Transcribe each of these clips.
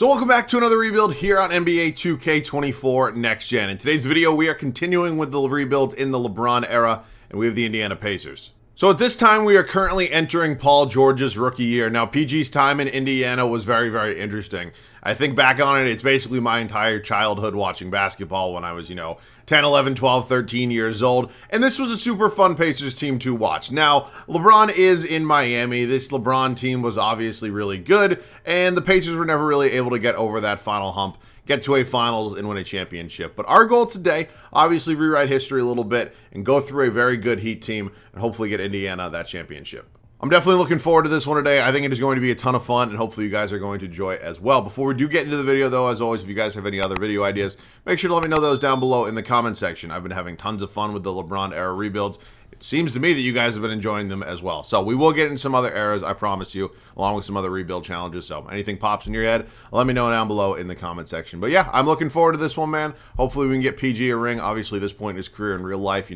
So welcome back to another rebuild here on NBA 2K24 Next Gen. In today's video, we are continuing with the rebuild in the LeBron era, and we have the Indiana Pacers. So at this time, we are currently entering Paul George's rookie year. Now, PG's time in Indiana was very, very interesting. I think back on it, it's basically my entire childhood watching basketball when I was, 10, 11, 12, 13 years old. And this was a super fun Pacers team to watch. Now, LeBron is in Miami. This LeBron team was obviously really good, and the Pacers were never really able to get over that final hump, get to a finals and win a championship. But our goal today, obviously rewrite history a little bit and go through a very good Heat team and hopefully get Indiana that championship. I'm definitely looking forward to this one today. I think it is going to be a ton of fun, and hopefully you guys are going to enjoy it as well. Before we do get into the video, though, as always, if you guys have any other video ideas, make sure to let me know those down below in the comment section. I've been having tons of fun with the LeBron era rebuilds. It seems to me that you guys have been enjoying them as well. So we will get in some other eras, I promise you, along with some other rebuild challenges. So anything pops in your head, let me know down below in the comment section. But yeah, I'm looking forward to this one, man. Hopefully we can get PG a ring. Obviously, this point in his career in real life,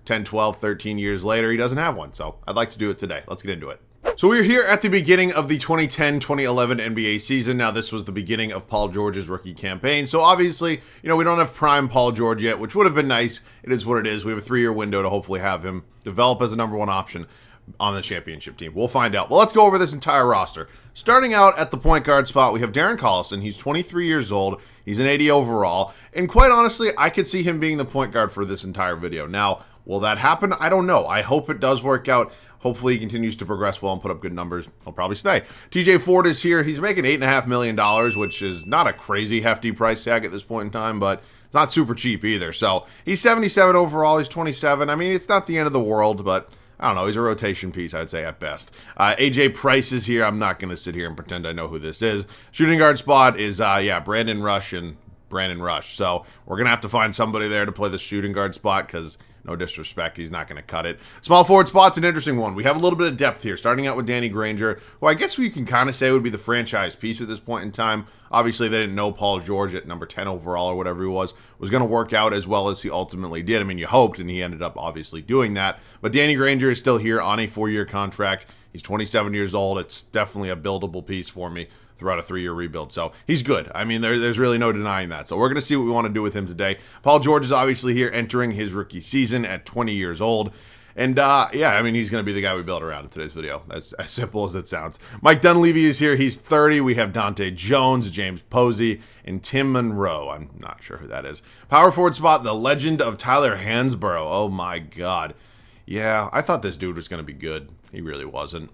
10, 12, 13 years later, he doesn't have one. So I'd like to do it today. Let's get into it. So we're here at the beginning of the 2010-2011 NBA season. Now, this was the beginning of Paul George's rookie campaign. So obviously, we don't have prime Paul George yet, which would have been nice. It is what it is. We have a 3-year window to hopefully have him develop as a number one option on the championship team. We'll find out. Well, let's go over this entire roster. Starting out at the point guard spot, we have Darren Collison. He's 23 years old. He's an 80 overall. And quite honestly, I could see him being the point guard for this entire video. Now, will that happen? I don't know. I hope it does work out. Hopefully he continues to progress well and put up good numbers. He'll probably stay. TJ Ford is here. He's making $8.5 million, which is not a crazy hefty price tag at this point in time, but it's not super cheap either. So he's 77 overall. He's 27. I mean, it's not the end of the world, but I don't know. He's a rotation piece, I'd say, at best. AJ Price is here. I'm not going to sit here and pretend I know who this is. Shooting guard spot is, Brandon Rush and Brandon Rush. So we're going to have to find somebody there to play the shooting guard spot because no disrespect, he's not going to cut it. Small forward spot's an interesting one. We have a little bit of depth here, starting out with Danny Granger, who I guess we can kind of say would be the franchise piece at this point in time. Obviously, they didn't know Paul George at number 10 overall or whatever he was going to work out as well as he ultimately did. I mean, you hoped, and he ended up obviously doing that. But Danny Granger is still here on a 4-year contract. He's 27 years old. It's definitely a buildable piece for me throughout a 3-year rebuild. So he's good. I mean, there's really no denying that. So we're going to see what we want to do with him today. Paul George is obviously here entering his rookie season at 20 years old. And he's going to be the guy we build around in today's video. As simple as it sounds. Mike Dunleavy is here. He's 30. We have Dante Jones, James Posey, and Tim Monroe. I'm not sure who that is. Power forward spot, the legend of Tyler Hansborough. Oh my God. Yeah, I thought this dude was going to be good. He really wasn't.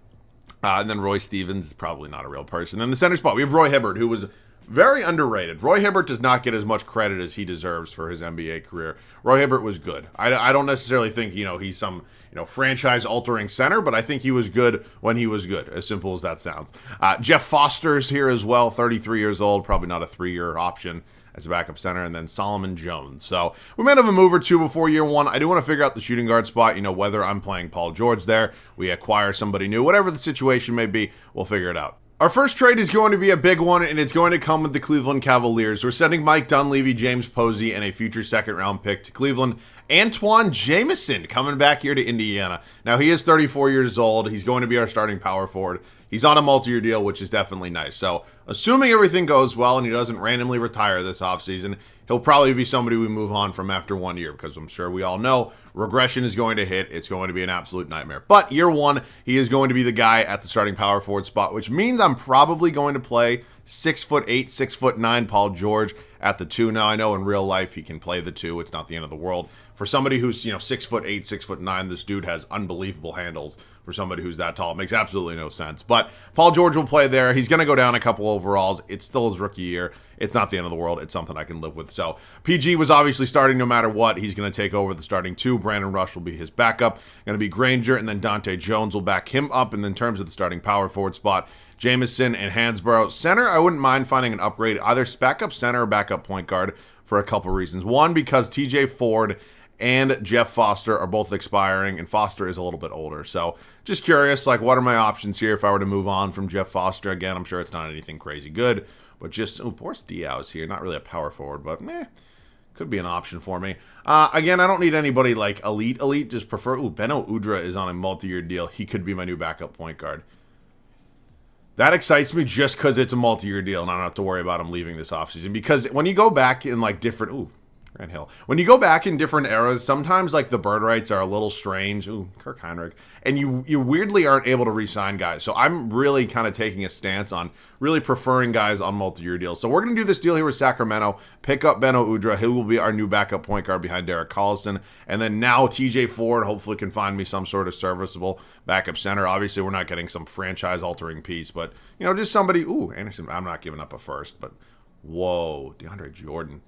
And then Roy Stevens is probably not a real person. In the center spot, we have Roy Hibbert, who was very underrated. Roy Hibbert does not get as much credit as he deserves for his NBA career. Roy Hibbert was good. I don't necessarily think, he's some, franchise-altering center, but I think he was good when he was good, as simple as that sounds. Jeff Foster's here as well, 33 years old, probably not a 3-year option as a backup center, and then Solomon Jones. So we might have a move or two before year one. I do want to figure out the shooting guard spot, whether I'm playing Paul George there, we acquire somebody new, whatever the situation may be, we'll figure it out. Our first trade is going to be a big one, and it's going to come with the Cleveland Cavaliers. We're sending Mike Dunleavy, James Posey, and a future second-round pick to Cleveland. Antoine Jamison coming back here to Indiana. Now, he is 34 years old. He's going to be our starting power forward. He's on a multi-year deal, which is definitely nice. So, assuming everything goes well and he doesn't randomly retire this offseason, he'll probably be somebody we move on from after 1 year because I'm sure we all know regression is going to hit. It's going to be an absolute nightmare. But year one, he is going to be the guy at the starting power forward spot, which means I'm probably going to play 6'8", 6'9" Paul George at the 2. Now, I know in real life he can play the 2. It's not the end of the world. For somebody who's, 6'8", 6'9", this dude has unbelievable handles for somebody who's that tall. It makes absolutely no sense. But Paul George will play there. He's going to go down a couple overalls. It's still his rookie year. It's not the end of the world. It's something I can live with. So PG was obviously starting no matter what. He's going to take over the starting 2. Brandon Rush will be his backup. Going to be Granger, and then Dante Jones will back him up. And in terms of the starting power forward spot, Jamison and Hansborough. Center, I wouldn't mind finding an upgrade, either backup center or backup point guard for a couple reasons. One, because TJ Ford and Jeff Foster are both expiring, and Foster is a little bit older. So just curious, what are my options here if I were to move on from Jeff Foster? Again, I'm sure it's not anything crazy good, but just, Boris Diaw's here. Not really a power forward, but could be an option for me. Again, I don't need anybody elite, just prefer, Beno Udrih is on a multi-year deal. He could be my new backup point guard. That excites me just because it's a multi-year deal and I don't have to worry about him leaving this offseason. Because when you go back in like different... Ooh, Grant Hill. When you go back in different eras, sometimes like the bird rights are a little strange. Ooh, Kirk Heinrich. And you weirdly aren't able to re-sign guys. So I'm really kind of taking a stance on really preferring guys on multi-year deals. So we're going to do this deal here with Sacramento. Pick up Beno Udrih. He will be our new backup point guard behind Derek Collison. And then now TJ Ford hopefully can find me some sort of serviceable backup center. Obviously, we're not getting some franchise-altering piece. But, you know, just somebody... Ooh, Anderson. I'm not giving up a first. But, whoa, DeAndre Jordan.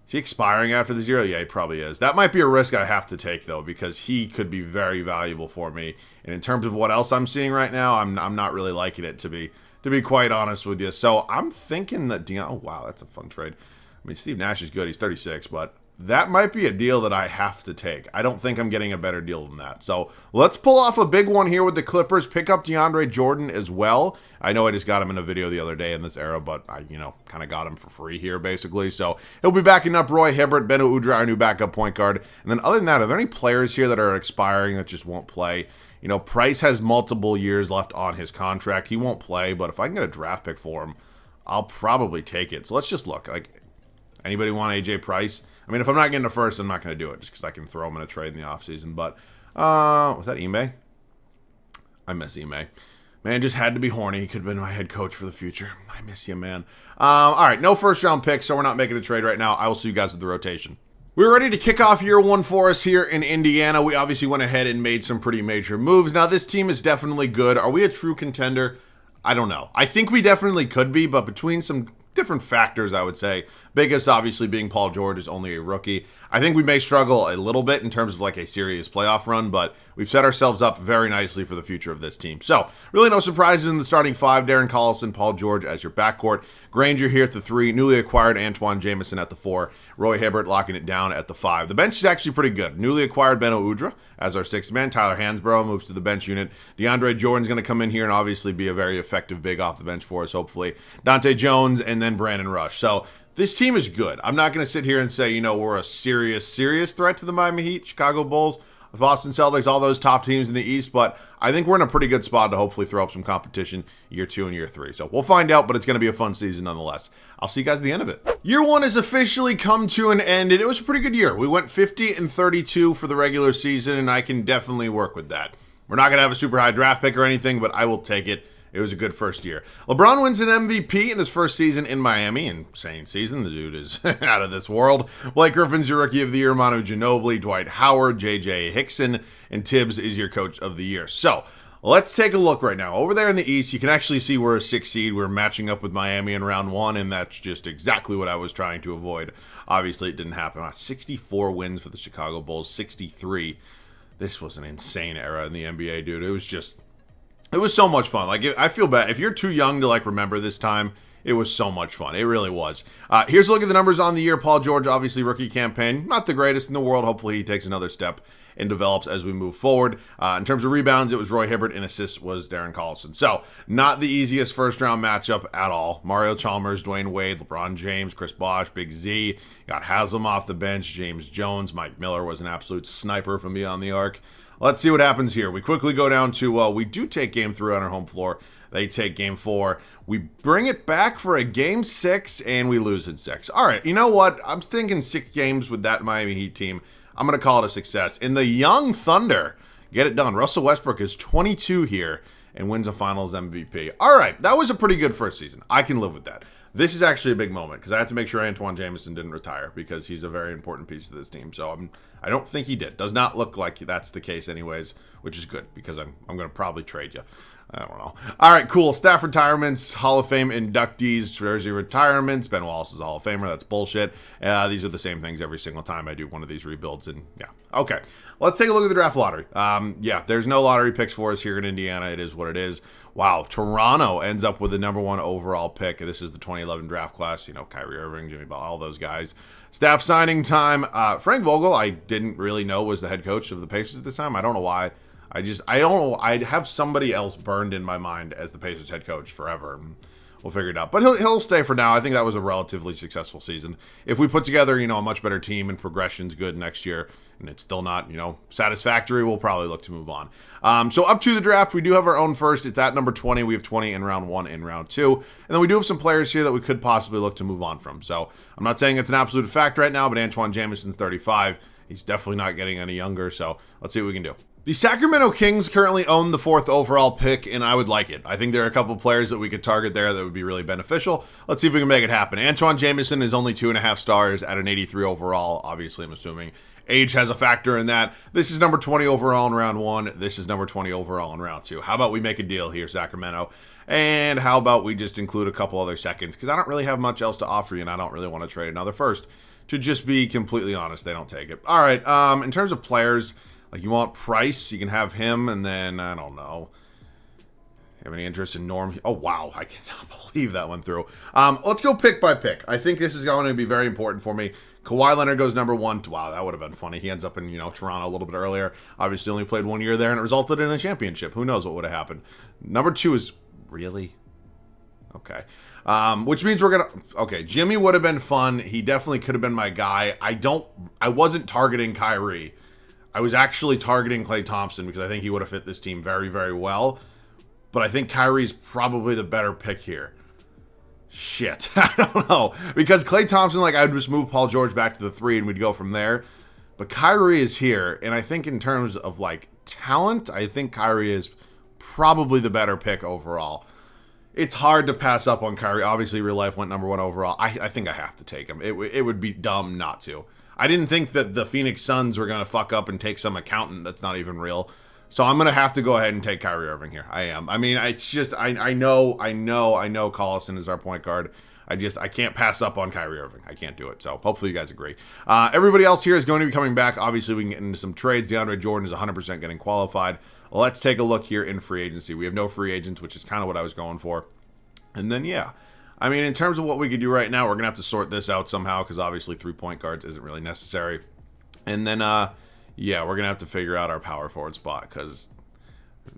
Is he expiring after this year? Yeah, he probably is. That might be a risk I have to take, though, because he could be very valuable for me. And in terms of what else I'm seeing right now, I'm not really liking it, to be quite honest with you. So I'm thinking that oh, wow, that's a fun trade. I mean, Steve Nash is good. He's 36, but that might be a deal that I have to take. I don't think I'm getting a better deal than that. So let's pull off a big one here with the Clippers. Pick up DeAndre Jordan as well. I know I just got him in a video the other day in this era, but I, kind of got him for free here, basically. So he'll be backing up Roy Hibbert, Beno Udrih, our new backup point guard. And then other than that, are there any players here that are expiring that just won't play? You know, Price has multiple years left on his contract. He won't play, but if I can get a draft pick for him, I'll probably take it. So let's just look. Like, anybody want AJ Price? I mean, if I'm not getting a first, I'm not going to do it just because I can throw him in a trade in the offseason. But, was that Ime? I miss Ime. Man, just had to be horny. He could have been my head coach for the future. I miss you, man. All right, no first-round picks, so we're not making a trade right now. I will see you guys with the rotation. We're ready to kick off year one for us here in Indiana. We obviously went ahead and made some pretty major moves. Now, this team is definitely good. Are we a true contender? I don't know. I think we definitely could be, but between some different factors, I would say. Biggest, obviously, being Paul George is only a rookie. I think we may struggle a little bit in terms of like a serious playoff run, but we've set ourselves up very nicely for the future of this team. So, really no surprises in the starting five. Darren Collison, Paul George as your backcourt. Granger here at the 3. Newly acquired Antoine Jamison at the 4. Roy Hibbert locking it down at the 5. The bench is actually pretty good. Newly acquired Beno Udrih as our 6th man. Tyler Hansbrough moves to the bench unit. DeAndre Jordan's going to come in here and obviously be a very effective big off the bench for us, hopefully. Dante Jones and then Brandon Rush. So, this team is good. I'm not going to sit here and say, we're a serious threat to the Miami Heat, Chicago Bulls, Boston Celtics, all those top teams in the East, but I think we're in a pretty good spot to hopefully throw up some competition year 2 and year 3. So we'll find out, but it's going to be a fun season nonetheless. I'll see you guys at the end of it. Year 1 has officially come to an end, and it was a pretty good year. We went 50-32 for the regular season, and I can definitely work with that. We're not going to have a super high draft pick or anything, but I will take it. It was a good first year. LeBron wins an MVP in his first season in Miami. Insane season. The dude is out of this world. Blake Griffin's your Rookie of the Year. Manu Ginobili, Dwight Howard, J.J. Hickson, and Tibbs is your Coach of the Year. So, let's take a look right now. Over there in the East, you can actually see we're a 6 seed. We're matching up with Miami in round 1, and that's just exactly what I was trying to avoid. Obviously, it didn't happen. 64 wins for the Chicago Bulls, 63. This was an insane era in the NBA, dude. It was so much fun. Like, I feel bad. If you're too young to, remember this time, it was so much fun. It really was. Here's a look at the numbers on the year. Paul George, obviously, rookie campaign. Not the greatest in the world. Hopefully, he takes another step and develops as we move forward. In terms of rebounds, it was Roy Hibbert, and assists was Darren Collison. So, not the easiest first-round matchup at all. Mario Chalmers, Dwayne Wade, LeBron James, Chris Bosh, Big Z. Got Haslam off the bench, James Jones. Mike Miller was an absolute sniper from beyond the arc. Let's see what happens here. We quickly go down to, we do take Game 3 on our home floor. They take Game 4. We bring it back for a Game 6, and we lose in 6. All right, you know what? I'm thinking 6 games with that Miami Heat team. I'm going to call it a success. In the Young Thunder, get it done. Russell Westbrook is 22 here and wins a Finals MVP. All right, that was a pretty good first season. I can live with that. This is actually a big moment because I have to make sure Antoine Jamison didn't retire because he's a very important piece of this team. So I don't think he did. Does not look like that's the case anyways, which is good because I'm going to probably trade you. I don't know. All right, cool. Staff retirements, Hall of Fame inductees, jersey retirements. Ben Wallace is a Hall of Famer. That's bullshit. These are the same things every single time I do one of these rebuilds. And yeah, okay. Let's take a look at the draft lottery. Yeah, there's no lottery picks for us here in Indiana. It is what it is. Wow, Toronto ends up with the number 1 overall pick. This is the 2011 draft class. Kyrie Irving, Jimmy Butler, all those guys. Staff signing time. Frank Vogel, I didn't really know was the head coach of the Pacers at this time. I don't know why. I don't know. I'd have somebody else burned in my mind as the Pacers head coach forever. we'll figure it out. But he'll stay for now. I think that was a relatively successful season. If we put together, you know, a much better team and progression's good next year, and it's still not, you know, satisfactory, we'll probably look to move on. So up to the draft, we do have our own first. It's at number 20. We have 20 in round 1 and round 2. And then we do have some players here that we could possibly look to move on from. So I'm not saying it's an absolute fact right now, but Antoine Jamison's 35. He's definitely not getting any younger, so let's see what we can do. The Sacramento Kings currently own the 4th overall pick, and I would like it. I think there are a couple players that we could target there that would be really beneficial. Let's see if we can make it happen. Antoine Jamison is only 2.5 stars at an 83 overall, obviously, I'm assuming. Age has a factor in that. This is number 20 overall in round 1. This is number 20 overall in round 2. How about we make a deal here, Sacramento? And how about we just include a couple other seconds? Because I don't really have much else to offer you, and I don't really want to trade another first. To just be completely honest, they don't take it. All right, in terms of players, like you want Price, you can have him, and then, I don't know. Have any interest in Norm? Oh, wow, I cannot believe that went through. Let's go pick by pick. I think this is going to be very important for me. Kawhi Leonard goes number 1. Wow, that would have been funny. He ends up in, you know, Toronto a little bit earlier. Obviously only played 1 year there, and it resulted in a championship. Who knows what would have happened. Number 2 is, really? Okay. Which means we're going to, okay, Jimmy would have been fun. He definitely could have been my guy. I wasn't targeting Kyrie. I was actually targeting Klay Thompson because I think he would have fit this team very, very well. But I think Kyrie's probably the better pick here. Shit. I don't know. Because Klay Thompson, like, I would just move Paul George back to the 3 and we'd go from there. But Kyrie is here. And I think in terms of, like, talent, I think Kyrie is probably the better pick overall. It's hard to pass up on Kyrie. Obviously, real life went number 1 overall. I think I have to take him. It would be dumb not to. I didn't think that the Phoenix Suns were going to fuck up and take some accountant that's not even real. So I'm going to have to go ahead and take Kyrie Irving here. I am. I mean, it's just, I know Collison is our point guard. I can't pass up on Kyrie Irving. I can't do it. So hopefully you guys agree. Everybody else here is going to be coming back. Obviously, we can get into some trades. DeAndre Jordan is 100% getting qualified. Let's take a look here in free agency. We have no free agents, which is kind of what I was going for. And then, yeah. I mean, in terms of what we could do right now, we're going to have to sort this out somehow because obviously 3-point guards isn't really necessary. And then, yeah, we're going to have to figure out our power forward spot because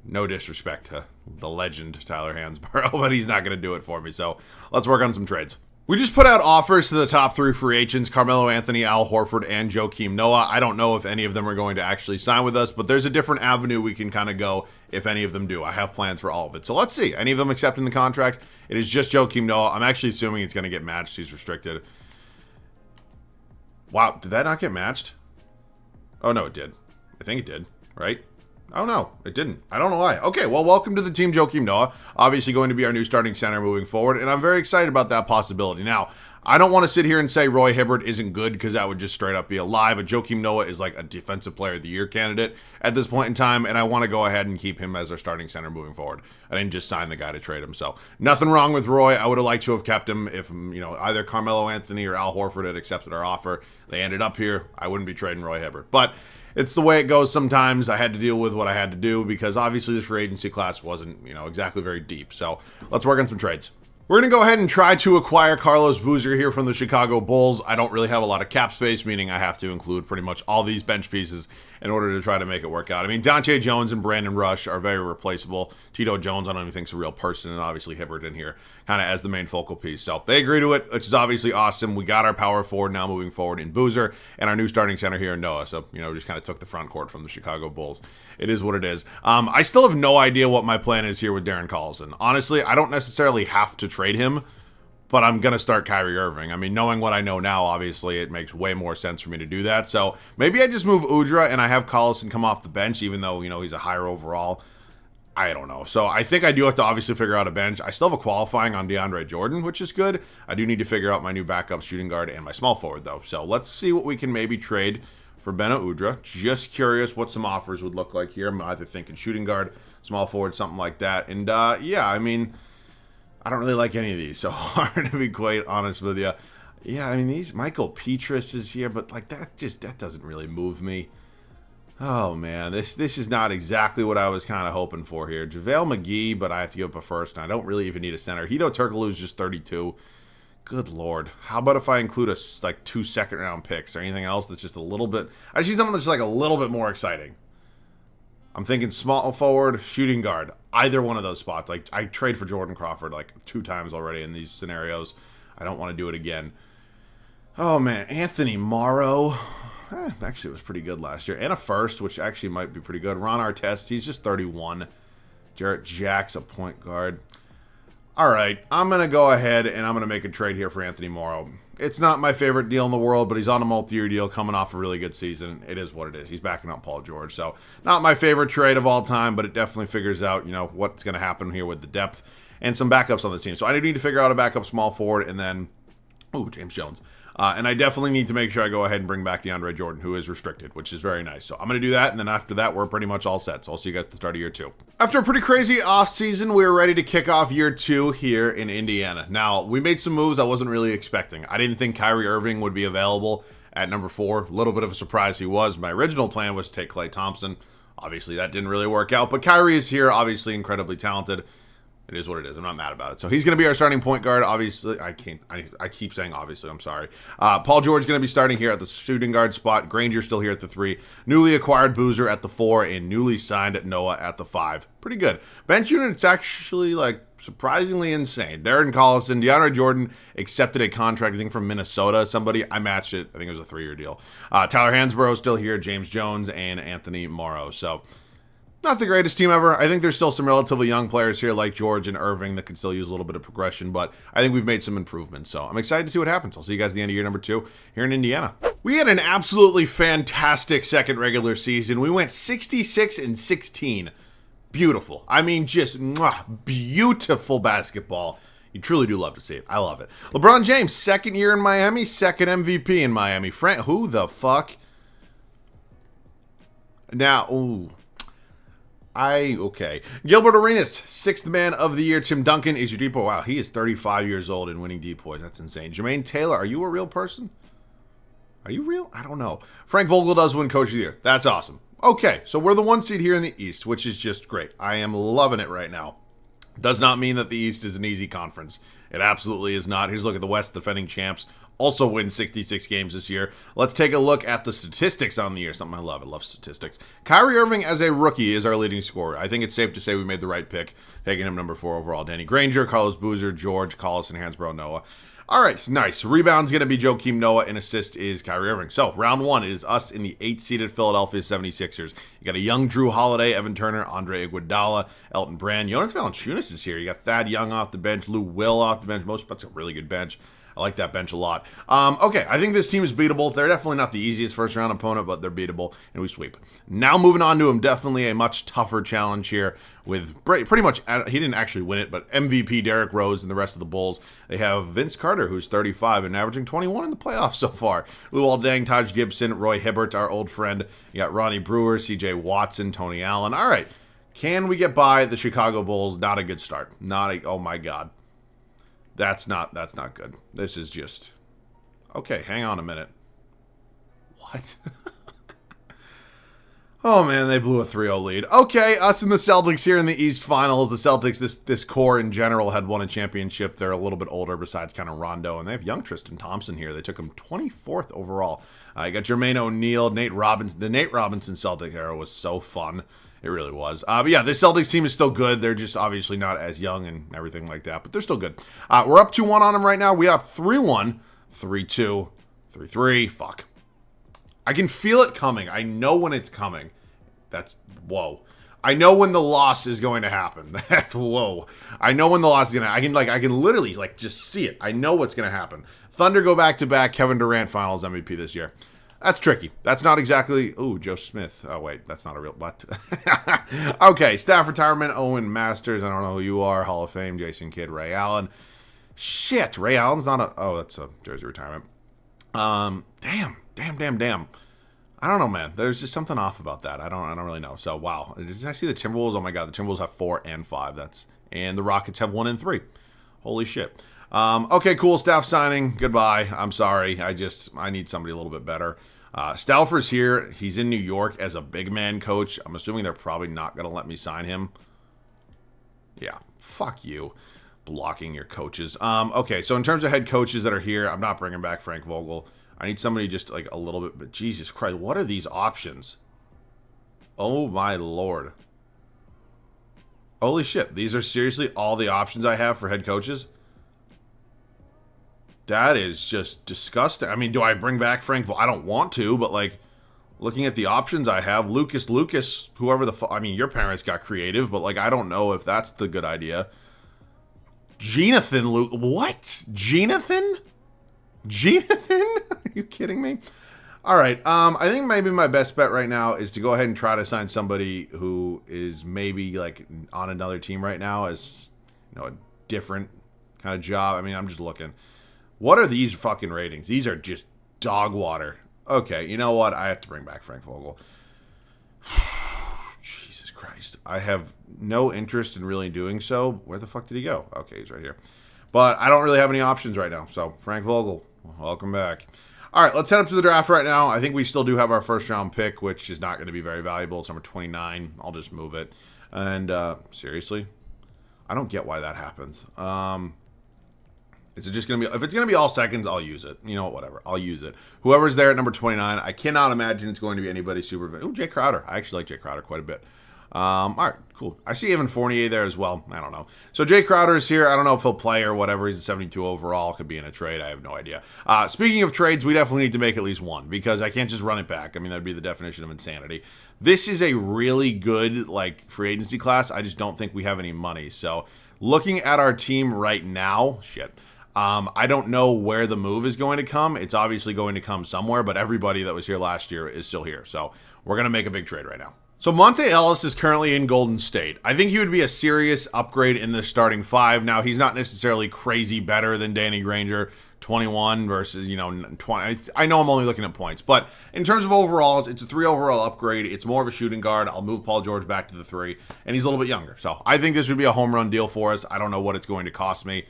no disrespect to the legend Tyler Hansborough, but he's not going to do it for me. So let's work on some trades. We just put out offers to the top 3 free agents, Carmelo Anthony, Al Horford, and Joakim Noah. I don't know if any of them are going to actually sign with us, but there's a different avenue we can kind of go if any of them do. I have plans for all of it. So let's see. Any of them accepting the contract? It is just Joakim Noah. I'm actually assuming it's going to get matched. He's restricted. Wow, did that not get matched? Oh, no, it did. I think it did, right? Oh, no, it didn't. I don't know why. Okay, well, welcome to the team, Joakim Noah. Obviously going to be our new starting center moving forward, and I'm very excited about that possibility. Now, I don't want to sit here and say Roy Hibbert isn't good because that would just straight up be a lie, but Joakim Noah is like a defensive player of the year candidate at this point in time, and I want to go ahead and keep him as our starting center moving forward. I didn't just sign the guy to trade him, so nothing wrong with Roy. I would have liked to have kept him if, you know, either Carmelo Anthony or Al Horford had accepted our offer. They ended up here. I wouldn't be trading Roy Hibbert, but it's the way it goes sometimes. I had to deal with what I had to do because obviously this free agency class wasn't, you know, exactly very deep. So let's work on some trades. We're going to go ahead and try to acquire Carlos Boozer here from the Chicago Bulls. I don't really have a lot of cap space, meaning I have to include pretty much all these bench pieces in order to try to make it work out. I mean, Dante Jones and Brandon Rush are very replaceable. Tito Jones, I don't even think is a real person, and obviously Hibbert in here kind of as the main focal piece. So they agree to it, which is obviously awesome. We got our power forward now moving forward in Boozer and our new starting center here in Noah. So, you know, just kind of took the front court from the Chicago Bulls. It is what it is. I still have no idea what my plan is here with Darren Collison. Honestly, I don't necessarily have to trade him, but I'm going to start Kyrie Irving. I mean, knowing what I know now, obviously, it makes way more sense for me to do that. So maybe I just move Udra and I have Collison come off the bench, even though, you know, he's a higher overall. I don't know. So I think I do have to obviously figure out a bench. I still have a qualifying on DeAndre Jordan, which is good. I do need to figure out my new backup shooting guard and my small forward, though. So let's see what we can maybe trade for Beno Udra. Just curious what some offers would look like here. I'm either thinking shooting guard, small forward, something like that. And, yeah, I mean, I don't really like any of these so hard, to be quite honest with you. Yeah, I mean, these Michael Petrus is here, but, like, that doesn't really move me. Oh, man, this is not exactly what I was kind of hoping for here. JaVale McGee, but I have to give up a first, and I don't really even need a center. Hito Turkoglu is just 32. Good Lord. How about if I include like 2 second-round picks or anything else that's just a little bit... I see something that's like a little bit more exciting. I'm thinking small forward, shooting guard. Either one of those spots. Like, I trade for Jordan Crawford like 2 times already in these scenarios. I don't want to do it again. Oh, man. Anthony Morrow. Actually, it was pretty good last year. And a first, which actually might be pretty good. Ron Artest, he's just 31. Jarrett Jack's a point guard. All right, I'm going to go ahead and I'm going to make a trade here for Anthony Morrow. It's not my favorite deal in the world, but he's on a multi-year deal coming off a really good season. It is what it is. He's backing up Paul George. So not my favorite trade of all time, but it definitely figures out, what's going to happen here with the depth and some backups on this team. So I need to figure out a backup small forward and then, James Jones. And I definitely need to make sure I go ahead and bring back DeAndre Jordan, who is restricted, which is very nice. So I'm going to do that, and then after that, we're pretty much all set. So I'll see you guys at the start of year 2. After a pretty crazy offseason, we're ready to kick off year 2 here in Indiana. Now, we made some moves I wasn't really expecting. I didn't think Kyrie Irving would be available at number 4. A little bit of a surprise he was. My original plan was to take Klay Thompson. Obviously, that didn't really work out, but Kyrie is here, obviously incredibly talented. It is what it is. I'm not mad about it. So he's going to be our starting point guard. Obviously, I keep saying obviously. I'm sorry. Paul George is going to be starting here at the shooting guard spot. Granger still here at the 3. Newly acquired Boozer at the 4 and newly signed Noah at the 5. Pretty good. Bench unit, it's actually surprisingly insane. Darren Collison, DeAndre Jordan accepted a contract, I think, from Minnesota. Somebody, I matched it. I think it was a 3-year deal. Tyler Hansbrough still here. James Jones and Anthony Morrow. So not the greatest team ever. I think there's still some relatively young players here like George and Irving that could still use a little bit of progression, but I think we've made some improvements. So I'm excited to see what happens. I'll see you guys at the end of year number 2 here in Indiana. We had an absolutely fantastic second regular season. We went 66-16. Beautiful. I mean, just beautiful basketball. You truly do love to see it. I love it. LeBron James, second year in Miami, second MVP in Miami. Who the fuck? Now, okay. Gilbert Arenas, 6th man of the year. Tim Duncan is your depoy. Wow, he is 35 years old and winning depoys. That's insane. Jermaine Taylor, are you a real person? Are you real? I don't know. Frank Vogel does win Coach of the Year. That's awesome. Okay, so we're the 1 seed here in the East, which is just great. I am loving it right now. Does not mean that the East is an easy conference. It absolutely is not. Here's a look at the West, defending champs. Also win 66 games this year. Let's take a look at the statistics on the year. Something I love. I love statistics. Kyrie Irving as a rookie is our leading scorer. I think it's safe to say we made the right pick, taking him number 4 overall. Danny Granger, Carlos Boozer, George, Collison, Hansbrough, Noah. All right, nice. Rebound's going to be Joakim Noah, and assist is Kyrie Irving. So, round 1, it is us in the 8th-seeded Philadelphia 76ers. You got a young Drew Holiday, Evan Turner, Andre Iguodala, Elton Brand. Jonas Valanciunas is here. You got Thad Young off the bench, Lou Will off the bench. That's a really good bench. I like that bench a lot. Okay, I think this team is beatable. They're definitely not the easiest first-round opponent, but they're beatable, and we sweep. Now moving on to them, definitely a much tougher challenge here with pretty much, he didn't actually win it, but MVP Derrick Rose and the rest of the Bulls. They have Vince Carter, who's 35 and averaging 21 in the playoffs so far. Luol Deng, Taj Gibson, Roy Hibbert, our old friend. You got Ronnie Brewer, CJ Watson, Tony Allen. All right, can we get by the Chicago Bulls? Not a good start. Oh my God. That's not good. This is just... Okay, hang on a minute. What? Oh, man, they blew a 3-0 lead. Okay, us and the Celtics here in the East Finals. The Celtics, this core in general, had won a championship. They're a little bit older besides kind of Rondo, and they have young Tristan Thompson here. They took him 24th overall. You got Jermaine O'Neal, Nate Robinson. The Nate Robinson Celtic era was so fun. It really was. But yeah, this Celtics team is still good. They're just obviously not as young and everything like that, but they're still good. We're up 2-1 on them right now. We up 3-1, 3-2, 3-3. Fuck. I can feel it coming. I know when it's coming. That's, whoa. I know when the loss is going to happen. That's, whoa. I know when the loss is going to happen. I can literally, just see it. I know what's going to happen. Thunder go back-to-back. Kevin Durant finals MVP this year. That's tricky. That's not exactly... Ooh, Joe Smith. Oh, wait. That's not a real... What? Okay. Staff retirement. Owen Masters. I don't know who you are. Hall of Fame. Jason Kidd. Ray Allen. Shit. Ray Allen's not a... Oh, that's a jersey retirement. Damn. I don't know, man. There's just something off about that. I don't really know. So, wow. Did I see the Timberwolves? Oh, my God. The Timberwolves have 4 and 5. And the Rockets have 1 and 3. Holy shit. Okay, cool. Staff signing. Goodbye. I'm sorry. I need somebody a little bit better. Stauffer's here. He's in New York as a big man coach. I'm assuming they're probably not going to let me sign him. Yeah, fuck you. Blocking your coaches. Okay, so in terms of head coaches that are here, I'm not bringing back Frank Vogel. I need somebody just a little bit, but Jesus Christ, what are these options? Oh my lord. Holy shit. These are seriously all the options I have for head coaches? That is just disgusting. I mean, do I bring back Frank? I don't want to, but like, looking at the options I have, Lucas, whoever the I mean, your parents got creative, but like, I don't know if that's the good idea. Jonathan what? Jonathan? Are you kidding me? All right. I think maybe my best bet right now is to go ahead and try to sign somebody who is maybe like on another team right now as, you know, a different kind of job. I mean, I'm just looking. What are these fucking ratings? These are just dog water. Okay, you know what? I have to bring back Frank Vogel. Jesus Christ. I have no interest in really doing so. Where the fuck did he go? Okay, he's right here. But I don't really have any options right now. So, Frank Vogel, welcome back. All right, let's head up to the draft right now. I think we still do have our first round pick, which is not going to be very valuable. It's number 29. I'll just move it. And seriously, I don't get why that happens. Is it just going to be, if it's going to be all seconds, I'll use it. You know what, whatever. I'll use it. Whoever's there at number 29, I cannot imagine it's going to be anybody super. Oh, Jay Crowder. I actually like Jay Crowder quite a bit. All right, cool. I see Evan Fournier there as well. I don't know. So Jay Crowder is here. I don't know if he'll play or whatever. He's a 72 overall. Could be in a trade. I have no idea. Speaking of trades, we definitely need to make at least one because I can't just run it back. I mean, that'd be the definition of insanity. This is a really good like free agency class. I just don't think we have any money. So looking at our team right now, I don't know where the move is going to come. It's obviously going to come somewhere, but everybody that was here last year is still here. So we're going to make a big trade right now. So Monte Ellis is currently in Golden State. I think he would be a serious upgrade in the starting five. Now, he's not necessarily crazy better than Danny Granger, 21 versus, 20. I know I'm only looking at points, but in terms of overalls, it's a 3 overall upgrade. It's more of a shooting guard. I'll move Paul George back to the 3, and he's a little bit younger. So I think this would be a home run deal for us. I don't know what it's going to cost me.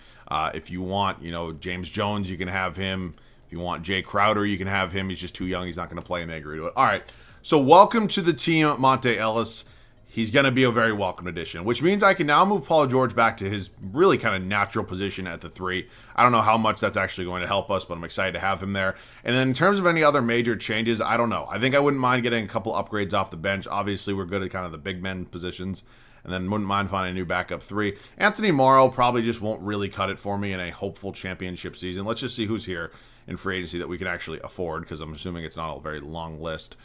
If you want, James Jones, you can have him. If you want Jay Crowder, you can have him. He's just too young. He's not going to play, and they agree to it. All right. So welcome to the team, Monte Ellis. He's going to be a very welcome addition, which means I can now move Paul George back to his really kind of natural position at the 3. I don't know how much that's actually going to help us, but I'm excited to have him there. And then in terms of any other major changes, I don't know. I think I wouldn't mind getting a couple upgrades off the bench. Obviously, we're good at kind of the big men positions. And then wouldn't mind finding a new backup 3. Anthony Morrow probably just won't really cut it for me in a hopeful championship season. Let's just see who's here in free agency that we can actually afford, because I'm assuming it's not a very long list.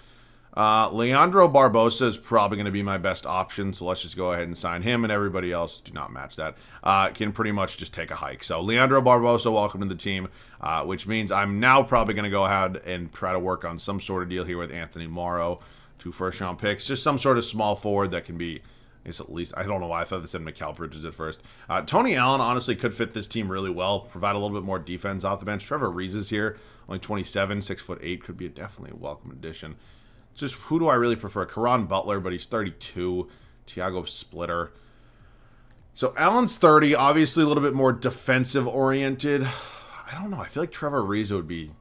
Leandro Barbosa is probably going to be my best option, so let's just go ahead and sign him, and everybody else, do not match that, can pretty much just take a hike. So Leandro Barbosa, welcome to the team, which means I'm now probably going to go ahead and try to work on some sort of deal here with Anthony Morrow, 2 first-round picks, just some sort of small forward that can be, at least, I don't know why I thought they said McAllister Bridges at first. Tony Allen honestly could fit this team really well, provide a little bit more defense off the bench. Trevor Ariza is here, only 27, 6'8", could be definitely a welcome addition. Just who do I really prefer? Caron Butler, but he's 32. Tiago Splitter. So Allen's 30, obviously a little bit more defensive oriented. I don't know. I feel like Trevor Ariza would be.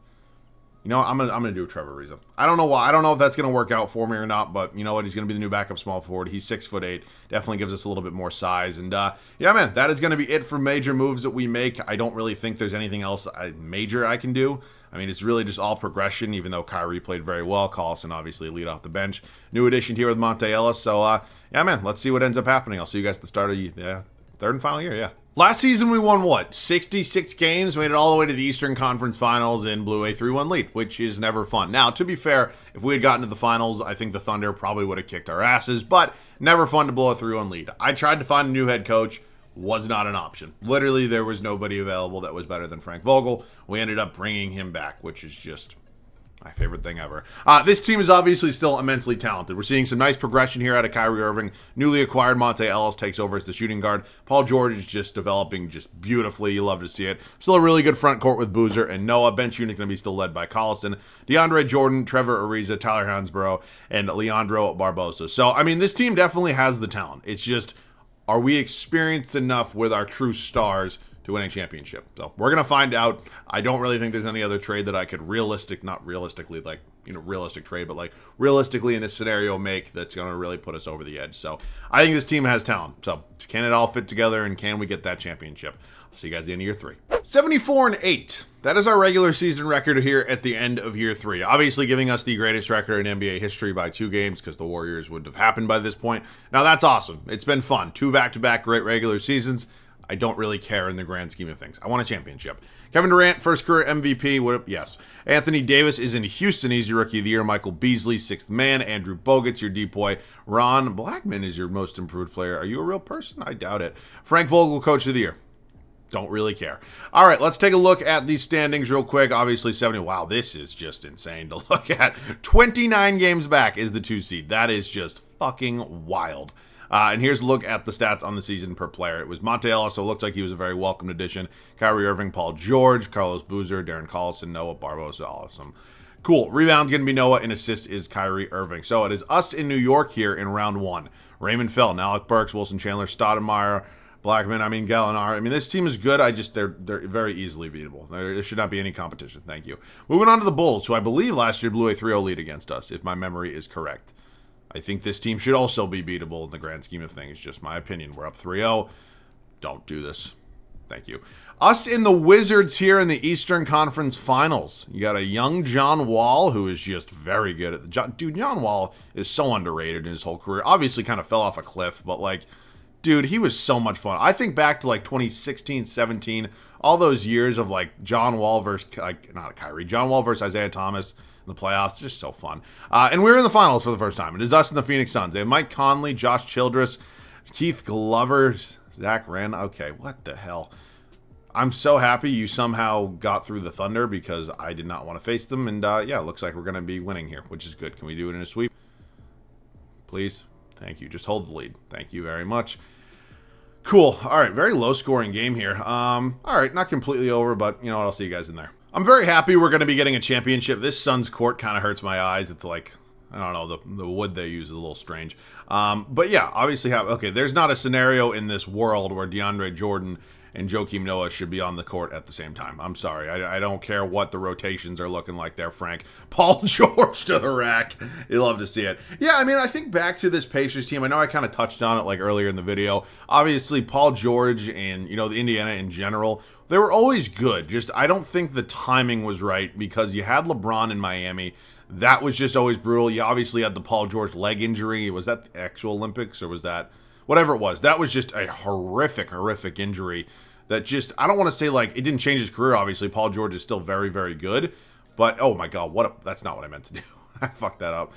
I'm gonna do Trevor Ariza. I don't know why. I don't know if that's gonna work out for me or not, but you know what? He's gonna be the new backup small forward. He's 6'8". Definitely gives us a little bit more size. And yeah, man, that is gonna be it for major moves that we make. I don't really think there's anything else major I can do. I mean, it's really just all progression, even though Kyrie played very well. Collison obviously lead off the bench. New addition here with Monte Ellis. So yeah, man, let's see what ends up happening. I'll see you guys at the start of the third and final year. Yeah. Last season, we won, 66 games, made it all the way to the Eastern Conference Finals, and blew a 3-1 lead, which is never fun. Now, to be fair, if we had gotten to the finals, I think the Thunder probably would have kicked our asses, but never fun to blow a 3-1 lead. I tried to find a new head coach, was not an option. Literally, there was nobody available that was better than Frank Vogel. We ended up bringing him back, which is just my favorite thing ever. This team is obviously still immensely talented. We're seeing some nice progression here out of Kyrie Irving. Newly acquired Monte Ellis takes over as the shooting guard. Paul George is just developing just beautifully. You love to see it. Still a really good front court with Boozer and Noah. Bench unit going to be still led by Collison, DeAndre Jordan, Trevor Ariza, Tyler Hansborough, and Leandro Barbosa. So, I mean, this team definitely has the talent. It's just, are we experienced enough with our true stars to win a championship? So we're going to find out. I don't really think there's any other trade that I could realistic trade, but like realistically in this scenario make that's going to really put us over the edge. So I think this team has talent. So can it all fit together, and can we get that championship? See you guys at the end of year 3. 74-8. That is our regular season record here at the end of year 3. Obviously giving us the greatest record in NBA history by 2 games because the Warriors wouldn't have happened by this point. Now that's awesome. It's been fun. 2 back-to-back great regular seasons. I don't really care in the grand scheme of things. I want a championship. Kevin Durant, first career MVP. Yes. Anthony Davis is in Houston. He's your rookie of the year. Michael Beasley, 6th man. Andrew Bogut's your D-boy. Ron Blackman is your most improved player. Are you a real person? I doubt it. Frank Vogel, coach of the year. Don't really care. All right, let's take a look at these standings real quick. Obviously, 70. Wow, this is just insane to look at. 29 games back is the 2 seed. That is just fucking wild. And here's a look at the stats on the season per player. It was Monte Ellis, so it looked like he was a very welcome addition. Kyrie Irving, Paul George, Carlos Boozer, Darren Collison, Noah Barbosa, awesome. Cool. Rebound going to be Noah, and assist is Kyrie Irving. So it is us in New York here in round 1. Raymond Felton, Alec Burks, Wilson Chandler, Stoudemire, Blackman, Gallinari. This team is good. They're very easily beatable. There should not be any competition. Thank you. Moving on to the Bulls, who I believe last year blew a 3-0 lead against us, if my memory is correct. I think this team should also be beatable in the grand scheme of things. Just my opinion. We're up 3-0. Don't do this. Thank you. Us in the Wizards here in the Eastern Conference Finals. You got a young John Wall, who is just very good at the... Dude, John Wall is so underrated in his whole career. Obviously kind of fell off a cliff, but dude, he was so much fun. I think back to 2016, 17, all those years of John Wall versus, not Kyrie, John Wall versus Isaiah Thomas in the playoffs. Just so fun. And we're in the finals for the first time. It is us and the Phoenix Suns. They have Mike Conley, Josh Childress, Keith Glover, Zach Rand. Okay, what the hell? I'm so happy you somehow got through the Thunder because I did not want to face them. And yeah, it looks like we're going to be winning here, which is good. Can we do it in a sweep? Please? Thank you. Just hold the lead. Thank you very much. Cool. All right. Very low scoring game here. All right. Not completely over, but you know what? I'll see you guys in there. I'm very happy we're going to be getting a championship. This Suns court kind of hurts my eyes. It's I don't know, the wood they use is a little strange. But yeah, obviously okay, there's not a scenario in this world where DeAndre Jordan and Joakim Noah should be on the court at the same time. I'm sorry. I don't care what the rotations are looking like there, Frank. Paul George to the rack. You love to see it. Yeah, I think back to this Pacers team. I know I kind of touched on it earlier in the video. Obviously, Paul George and, the Indiana in general, they were always good. Just, I don't think the timing was right because you had LeBron in Miami. That was just always brutal. You obviously had the Paul George leg injury. Was that the actual Olympics or was that... Whatever it was, that was just a horrific injury that just, I don't want to say it didn't change his career, obviously. Paul George is still very, very good. But, oh my God, that's not what I meant to do. I fucked that up.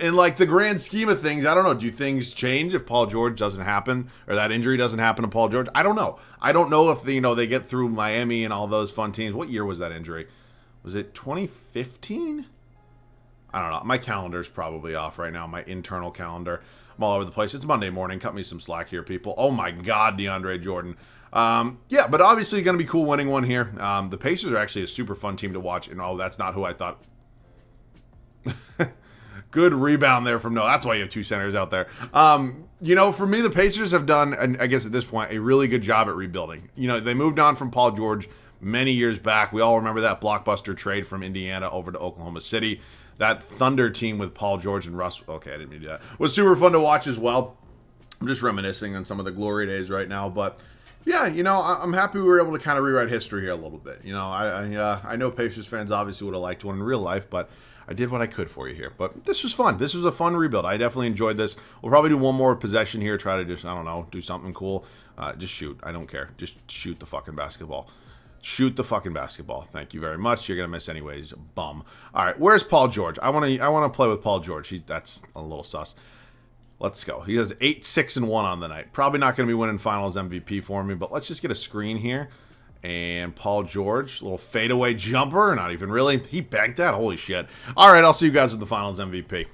In the grand scheme of things, I don't know. Do things change if Paul George doesn't happen or that injury doesn't happen to Paul George? I don't know. I don't know if they get through Miami and all those fun teams. What year was that injury? Was it 2015? I don't know. My calendar's probably off right now. My internal calendar. I'm all over the place. It's Monday morning. Cut me some slack here, people. Oh my God, DeAndre Jordan. Yeah, but obviously going to be cool winning one here. The Pacers are actually a super fun team to watch. And oh, that's not who I thought. Good rebound there from Noah. That's why you have 2 centers out there. For me, the Pacers have done, and I guess at this point, a really good job at rebuilding. They moved on from Paul George many years back. We all remember that blockbuster trade from Indiana over to Oklahoma City. That Thunder team with Paul George and Russ, okay, I didn't mean to do that, was super fun to watch as well. I'm just reminiscing on some of the glory days right now. But, yeah, I'm happy we were able to kind of rewrite history here a little bit. I know Pacers fans obviously would have liked one in real life, but I did what I could for you here. But this was fun. This was a fun rebuild. I definitely enjoyed this. We'll probably do one more possession here, try to just, I don't know, do something cool. Just shoot. I don't care. Just shoot the fucking basketball. Shoot the fucking basketball. Thank you very much. You're gonna miss anyways, bum. All right, where's Paul George? I want to play with Paul George. That's a little sus. Let's go. He has 8, 6, and 1 on the night. Probably not gonna be winning Finals MVP for me, but let's just get a screen here. And Paul George, little fadeaway jumper. Not even really. He banked that. Holy shit. All right, I'll see you guys with the Finals MVP.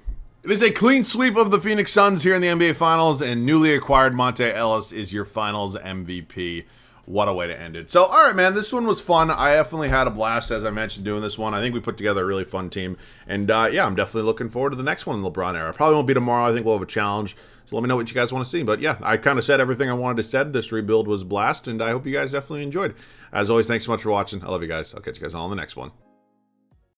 It is a clean sweep of the Phoenix Suns here in the NBA Finals, and newly acquired Monte Ellis is your Finals MVP. What a way to end it. So, all right, man, this one was fun. I definitely had a blast, as I mentioned, doing this one. I think we put together a really fun team. And, yeah, I'm definitely looking forward to the next one in the LeBron era. Probably won't be tomorrow. I think we'll have a challenge. So let me know what you guys want to see. But, yeah, I kind of said everything I wanted to say. This rebuild was a blast, and I hope you guys definitely enjoyed. As always, thanks so much for watching. I love you guys. I'll catch you guys all on the next one.